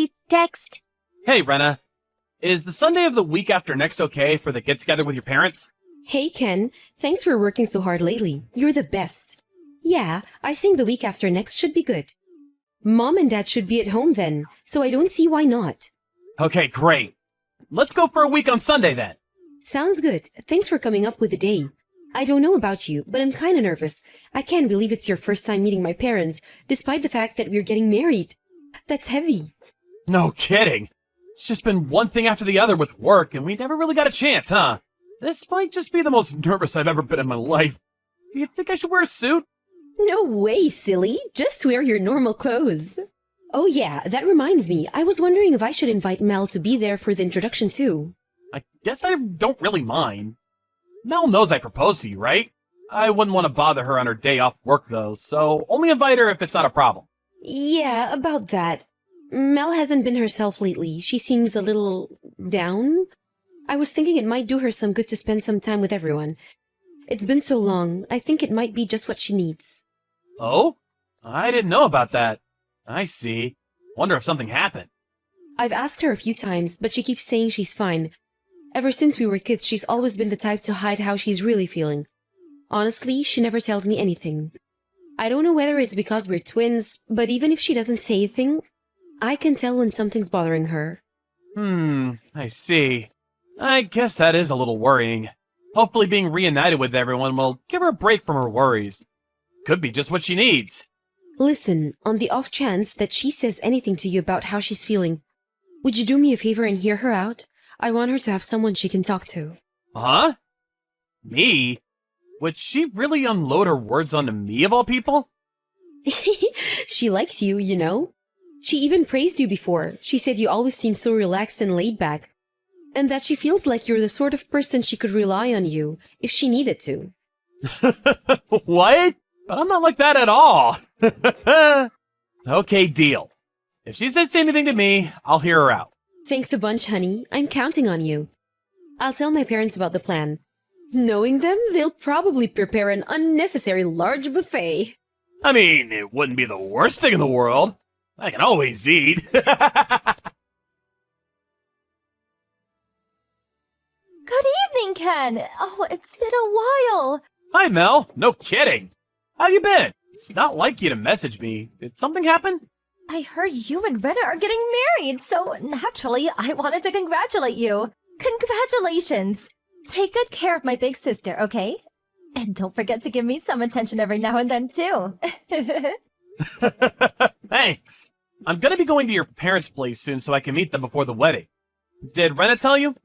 Hey, text. Hey, Rena. Is the Sunday of the week after next okay for the get-together with your parents? Hey, Ken. Thanks for working so hard lately. You're the best. Yeah, I think the week after next should be good. Mom and Dad should be at home then, so I don't see why not. Okay, great. Let's go for a week on Sunday then. Sounds good. Thanks for coming up with the day. I don't know about you, but I'm kinda nervous. I can't believe it's your first time meeting my parents, despite the fact that we're getting married. That's heavy. No kidding. It's just been one thing after the other with work, and we never really got a chance, huh? This might just be the most nervous I've ever been in my life. Do you think I should wear a suit? No way, silly. Just wear your normal clothes. Oh yeah, that reminds me. I was wondering if I should invite Mel to be there for the introduction too. I guess I don't really mind. Mel knows I proposed to you, right? I wouldn't want to bother her on her day off work, though, so only invite her if it's not a problem. Yeah, about that. Mel hasn't been herself lately. She seems a little down. I was thinking it might do her some good to spend some time with everyone. It's been so long. I think it might be just what she needs. Oh? I didn't know about that. I see. Wonder if something happened. I've asked her a few times, but she keeps saying she's fine. Ever since we were kids, she's always been the type to hide how she's really feeling. Honestly, she never tells me anything. I don't know whether it's because we're twins, but even if she doesn't say anything, I can tell when something's bothering her. I see. I guess that is a little worrying. Hopefully being reunited with everyone will give her a break from her worries. Could be just what she needs. Listen, on the off chance that she says anything to you about how she's feeling, would you do me a favor and hear her out? I want her to have someone she can talk to. Huh? Me? Would she really unload her words onto me of all people? She likes you, you know? She even praised you before. She said you always seem so relaxed and laid back. And that she feels like you're the sort of person she could rely on you if she needed to. What? But I'm not like that at all. Okay, deal. If she says anything to me, I'll hear her out. Thanks a bunch, honey. I'm counting on you. I'll tell my parents about the plan. Knowing them, they'll probably prepare an unnecessary large buffet. I mean, it wouldn't be the worst thing in the world. I can always eat. Good evening, Ken. Oh, it's been a while. Hi, Mel. No kidding. How you been? It's not like you to message me. Did something happen? I heard you and Rena are getting married, so naturally I wanted to congratulate you. Congratulations. Take good care of my big sister, okay? And don't forget to give me some attention every now and then, too. Thanks. I'm gonna be going to your parents' place soon so I can meet them before the wedding. Did Rena tell you?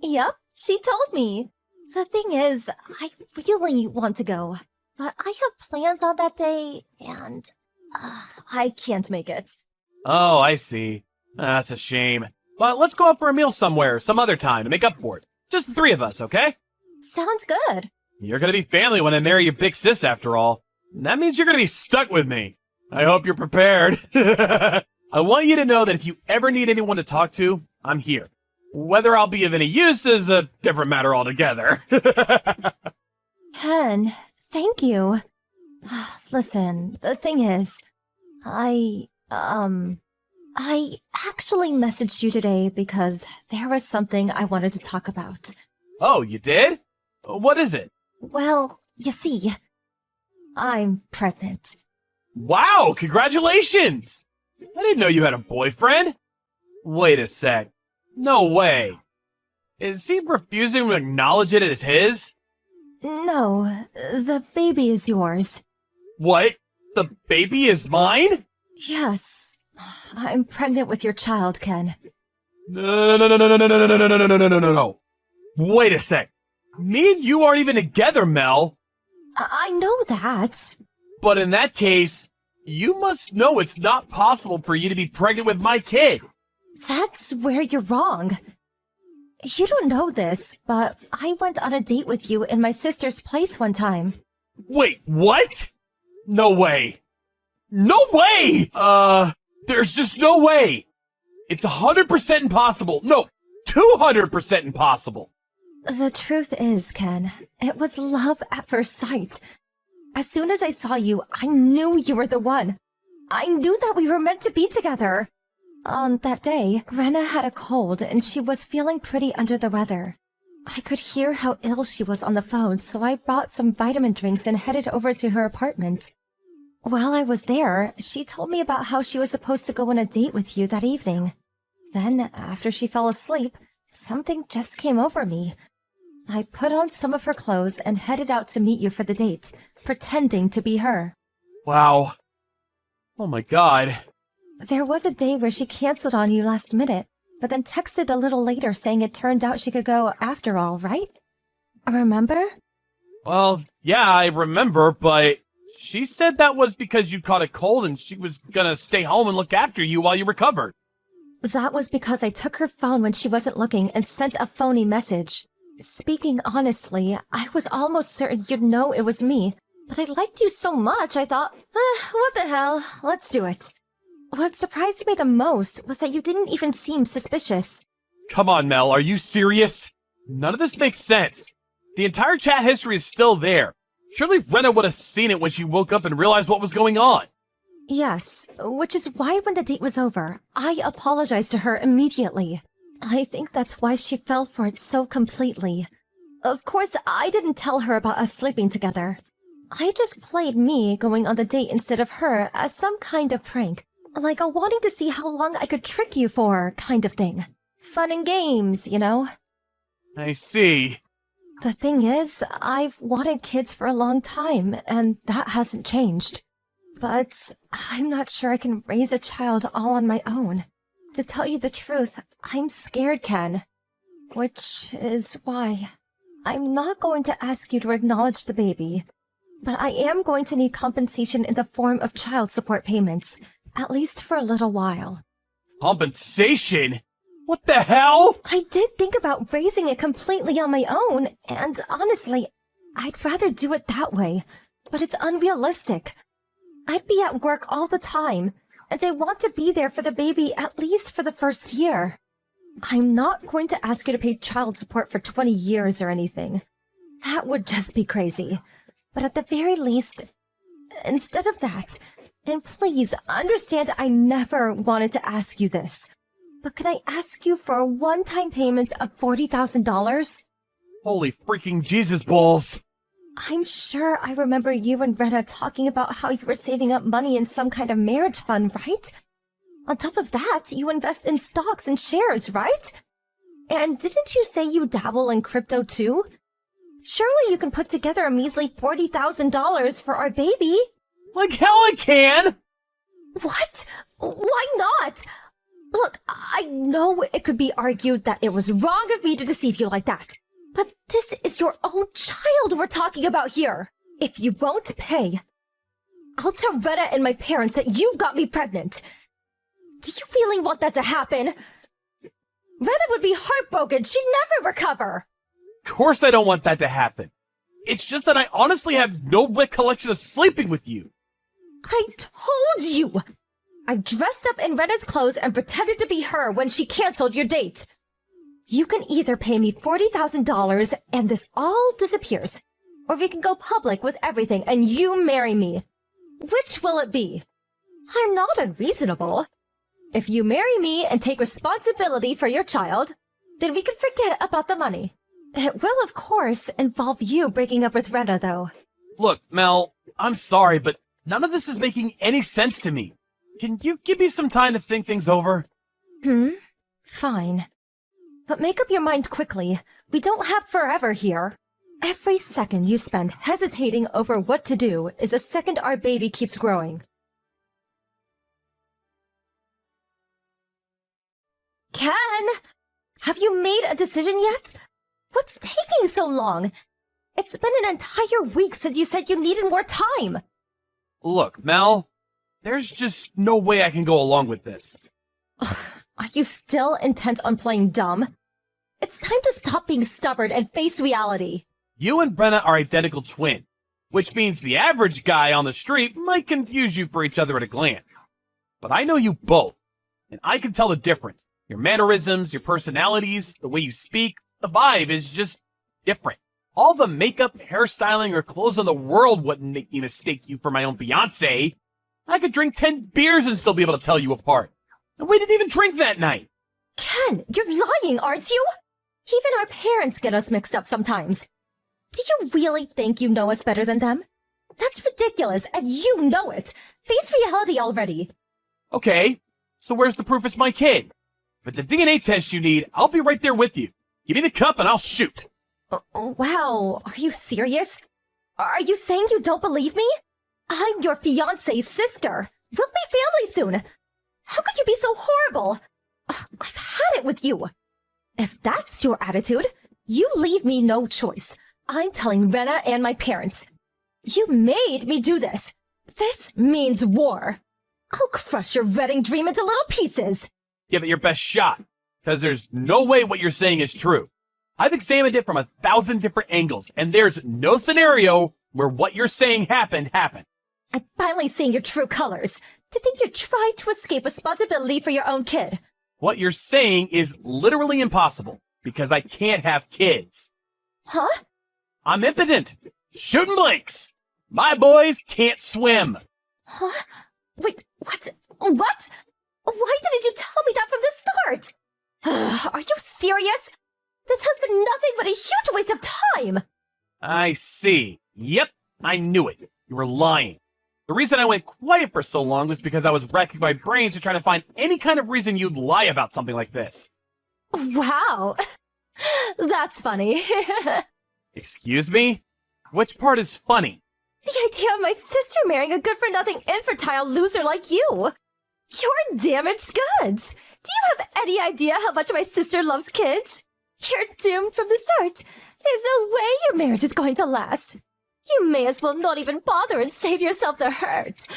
Yep, she told me. The thing is, I really want to go, but I have plans on that day, and I can't make it. Oh, I see. That's a shame. But let's go out for a meal somewhere, some other time, to make up for it. Just the three of us, okay? Sounds good. You're gonna be family when I marry your big sis, after all. That means you're gonna be stuck with me. I hope you're prepared. I want you to know that if you ever need anyone to talk to, I'm here. Whether I'll be of any use is a different matter altogether. Ken, thank you. Listen, the thing is, I actually messaged you today because there was something I wanted to talk about. Oh, you did? What is it? Well, you see, I'm pregnant. Wow, congratulations! I didn't know you had a boyfriend. Wait a sec. No way. Is he refusing to acknowledge it as his? No, the baby is yours. What? The baby is mine? Yes, I'm pregnant with your child, Ken. No. No. Wait a sec. Me and you aren't even together, Mel. I know that. But in that case, you must know it's not possible for you to be pregnant with my kid. That's where you're wrong. You don't know this, but I went on a date with you in my sister's place one time. Wait, what? No way. No way! There's just no way. It's 100% impossible. No, 200% impossible. The truth is, Ken, it was love at first sight. As soon as I saw you, I knew you were the one. I knew that we were meant to be together. On that day, Rena had a cold and she was feeling pretty under the weather. I could hear how ill she was on the phone, so I brought some vitamin drinks and headed over to her apartment. While I was there, she told me about how she was supposed to go on a date with you that evening. Then, after she fell asleep, something just came over me. I put on some of her clothes and headed out to meet you for the date, pretending to be her. Wow. Oh my god. There was a day where she canceled on you last minute, but then texted a little later saying it turned out she could go after all, right? Remember? Well, yeah, I remember, but she said that was because you caught a cold and she was gonna stay home and look after you while you recovered. That was because I took her phone when she wasn't looking and sent a phony message. Speaking honestly, I was almost certain you'd know it was me, but I liked you so much I thought, what the hell, let's do it. What surprised me the most was that you didn't even seem suspicious. Come on, Mel, are you serious? None of this makes sense. The entire chat history is still there. Surely Rena would have seen it when she woke up and realized what was going on. Yes, which is why when the date was over, I apologized to her immediately. I think that's why she fell for it so completely. Of course, I didn't tell her about us sleeping together. I just played me going on the date instead of her as some kind of prank. Like a wanting to see how long I could trick you for kind of thing. Fun and games, you know? I see. The thing is, I've wanted kids for a long time, and that hasn't changed. But I'm not sure I can raise a child all on my own. To tell you the truth, I'm scared, Ken. Which is why I'm not going to ask you to acknowledge the baby. But I am going to need compensation in the form of child support payments. At least for a little while. Compensation? What the hell? I did think about raising it completely on my own, and honestly, I'd rather do it that way, but it's unrealistic. I'd be at work all the time, and I want to be there for the baby at least for the first year. I'm not going to ask you to pay child support for 20 years or anything. That would just be crazy. But at the very least, instead of that, and please understand I never wanted to ask you this, but can I ask you for a one-time payment of $40,000? Holy freaking Jesus balls. I'm sure I remember you and Rena talking about how you were saving up money in some kind of marriage fund, right? On top of that, you invest in stocks and shares, right? And didn't you say you dabble in crypto too? Surely you can put together a measly $40,000 for our baby. Like hell I can! What? Why not? Look, I know it could be argued that it was wrong of me to deceive you like that. But this is your own child we're talking about here. If you won't pay, I'll tell Rena and my parents that you got me pregnant. Do you really want that to happen? Rena would be heartbroken. She'd never recover. Of course I don't want that to happen. It's just that I honestly have no recollection of sleeping with you. I told you! I dressed up in Rena's clothes and pretended to be her when she canceled your date. You can either pay me $40,000 and this all disappears, or we can go public with everything and you marry me. Which will it be? I'm not unreasonable. If you marry me and take responsibility for your child, then we can forget about the money. It will, of course, involve you breaking up with Rena, though. Look, Mel, I'm sorry, but none of this is making any sense to me. Can you give me some time to think things over? Fine. But make up your mind quickly. We don't have forever here. Every second you spend hesitating over what to do is a second our baby keeps growing. Ken! Have you made a decision yet? What's taking so long? It's been an entire week since you said you needed more time. Look, Mel, there's just no way I can go along with this. Are you still intent on playing dumb? It's time to stop being stubborn and face reality. You and Brenna are identical twins, which means the average guy on the street might confuse you for each other at a glance. But I know you both, and I can tell the difference. Your mannerisms, your personalities, the way you speak, the vibe is just different. All the makeup, hairstyling, or clothes in the world wouldn't make me mistake you for my own fiancé. I could drink 10 beers and still be able to tell you apart. And we didn't even drink that night. Ken, you're lying, aren't you? Even our parents get us mixed up sometimes. Do you really think you know us better than them? That's ridiculous, and you know it. Face reality already. Okay, so where's the proof it's my kid? If it's a DNA test you need, I'll be right there with you. Give me the cup and I'll shoot. Wow, are you serious? Are you saying you don't believe me? I'm your fiance's sister. We'll be family soon. How could you be so horrible? I've had it with you. If that's your attitude, you leave me no choice. I'm telling Rena and my parents. You made me do this. This means war. I'll crush your wedding dream into little pieces. Give it your best shot, because there's no way what you're saying is true. I've examined it from 1,000 different angles, and there's no scenario where what you're saying happened. I'm finally seeing your true colors. To think you tried to escape responsibility for your own kid. What you're saying is literally impossible, because I can't have kids. Huh? I'm impotent. Shooting blanks. My boys can't swim. Huh? Wait, what? What? Why didn't you tell me that from the start? Are you serious? This has been nothing but a huge waste of time. I see. Yep, I knew it. You were lying. The reason I went quiet for so long was because I was racking my brains to try to find any kind of reason you'd lie about something like this. Wow. That's funny. Excuse me? Which part is funny? The idea of my sister marrying a good-for-nothing infertile loser like you. You're damaged goods. Do you have any idea how much my sister loves kids? You're doomed from the start. There's no way your marriage is going to last. You may as well not even bother and save yourself the hurt.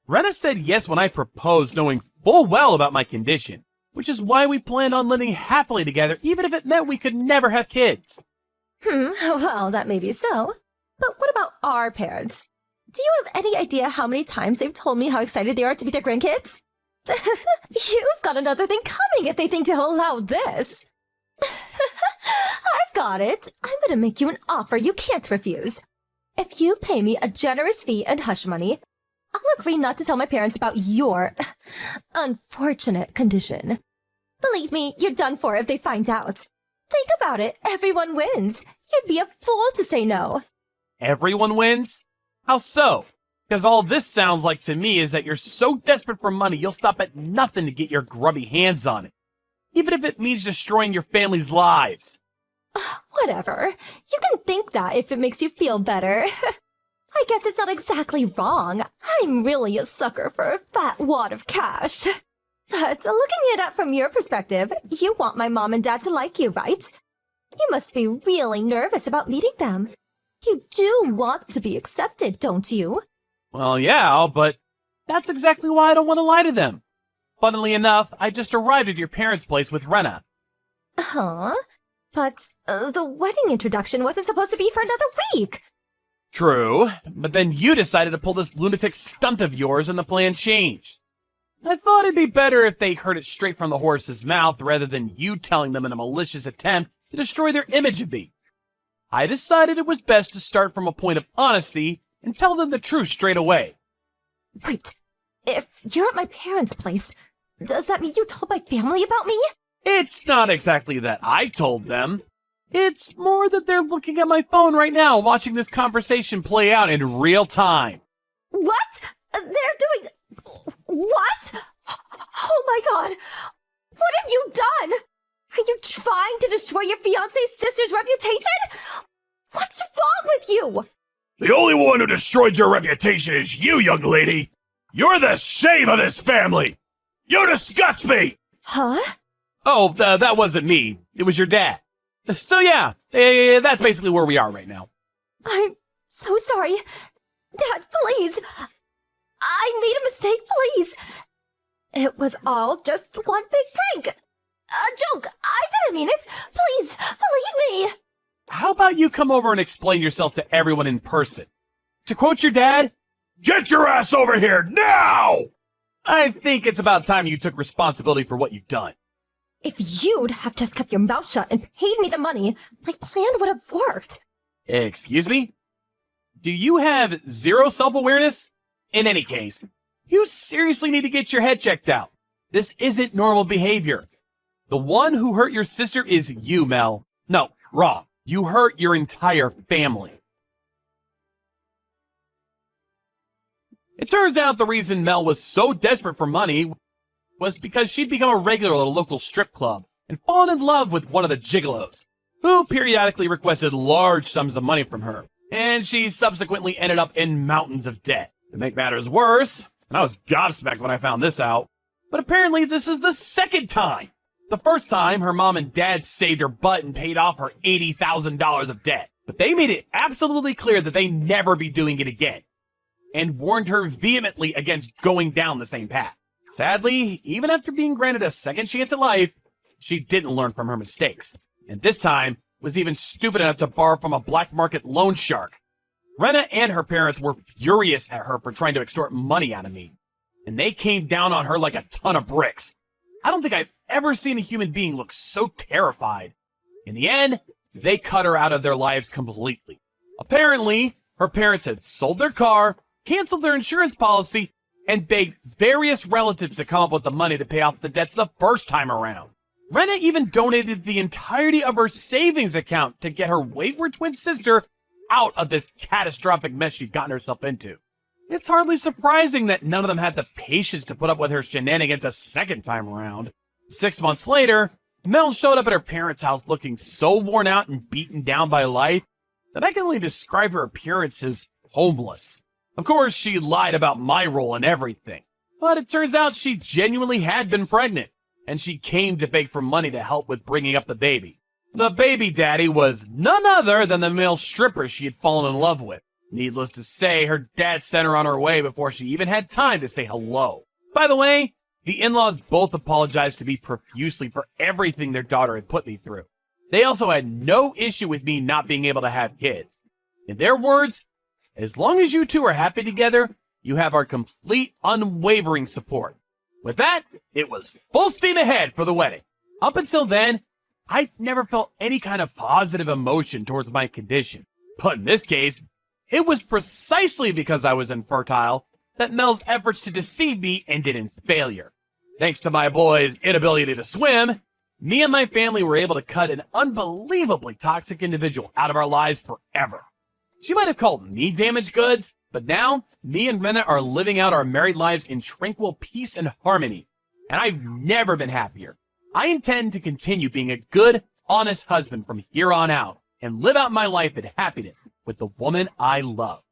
Rena said yes when I proposed, knowing full well about my condition, which is why we planned on living happily together, even if it meant we could never have kids. Well, that may be so. But what about our parents? Do you have any idea how many times they've told me how excited they are to meet their grandkids? You've got another thing coming if they think they'll allow this. I've got it. I'm gonna make you an offer you can't refuse. If you pay me a generous fee and hush money, I'll agree not to tell my parents about your unfortunate condition. Believe me, you're done for if they find out. Think about it. Everyone wins. You'd be a fool to say no. Everyone wins? How so? Because all this sounds like to me is that you're so desperate for money you'll stop at nothing to get your grubby hands on it. Even if it means destroying your family's lives. Whatever. You can think that if it makes you feel better. I guess it's not exactly wrong. I'm really a sucker for a fat wad of cash. But looking it up from your perspective, you want my mom and dad to like you, right? You must be really nervous about meeting them. You do want to be accepted, don't you? Well, yeah, but that's exactly why I don't want to lie to them. Funnily enough, I just arrived at your parents' place with Rena. Huh? But the wedding introduction wasn't supposed to be for another week. True, but then you decided to pull this lunatic stunt of yours and the plan changed. I thought it'd be better if they heard it straight from the horse's mouth rather than you telling them in a malicious attempt to destroy their image of me. I decided it was best to start from a point of honesty and tell them the truth straight away. Wait, if you're at my parents' place, does that mean you told my family about me? It's not exactly that I told them. It's more that they're looking at my phone right now, watching this conversation play out in real time. What? They're doing... What? Oh my god! What have you done? Are you trying to destroy your fiance's sister's reputation? What's wrong with you? The only one who destroyed your reputation is you, young lady. You're the shame of this family. You disgust me. Huh? Oh, that wasn't me. It was your dad. So yeah, that's basically where we are right now. I'm so sorry. Dad, please. I made a mistake, please. It was all just one big prank. A joke. I didn't mean it. Please, believe me. How about you come over and explain yourself to everyone in person? To quote your dad, "Get your ass over here now!" I think it's about time you took responsibility for what you've done. If you'd have just kept your mouth shut and paid me the money, my plan would have worked. Excuse me? Do you have zero self-awareness? In any case, You seriously need to get your head checked out. This isn't normal behavior. The one who hurt your sister is you, Mel. No, wrong. You hurt your entire family. It turns out the reason Mel was so desperate for money was because she'd become a regular at a local strip club and fallen in love with one of the gigolos, who periodically requested large sums of money from her, and she subsequently ended up in mountains of debt. To make matters worse, and I was gobsmacked when I found this out, but apparently this is the second time. The first time, her mom and dad saved her butt and paid off her $80,000 of debt, but they made it absolutely clear that they'd never be doing it again, and warned her vehemently against going down the same path. Sadly, even after being granted a second chance at life, she didn't learn from her mistakes, and this time was even stupid enough to borrow from a black market loan shark. Rena and her parents were furious at her for trying to extort money out of me, and they came down on her like a ton of bricks. I don't think I've ever seen a human being look so terrified. In the end, they cut her out of their lives completely. Apparently, her parents had sold their car, canceled their insurance policy, and begged various relatives to come up with the money to pay off the debts the first time around. Rena even donated the entirety of her savings account to get her wayward twin sister out of this catastrophic mess she'd gotten herself into. It's hardly surprising that none of them had the patience to put up with her shenanigans a second time around. 6 months later, Mel showed up at her parents' house looking so worn out and beaten down by life that I can only describe her appearance as homeless. Of course, she lied about my role in everything, but it turns out she genuinely had been pregnant, and she came to beg for money to help with bringing up the baby. The baby daddy was none other than the male stripper she had fallen in love with. Needless to say, her dad sent her on her way before she even had time to say hello. By the way, the in-laws both apologized to me profusely for everything their daughter had put me through. They also had no issue with me not being able to have kids. In their words, as long as you two are happy together, you have our complete, unwavering support. With that, it was full steam ahead for the wedding. Up until then, I'd never felt any kind of positive emotion towards my condition. But in this case, it was precisely because I was infertile that Mel's efforts to deceive me ended in failure. Thanks to my boy's inability to swim, me and my family were able to cut an unbelievably toxic individual out of our lives forever. She might have called me damaged goods, but now me and Rena are living out our married lives in tranquil peace and harmony, and I've never been happier. I intend to continue being a good, honest husband from here on out and live out my life in happiness with the woman I love.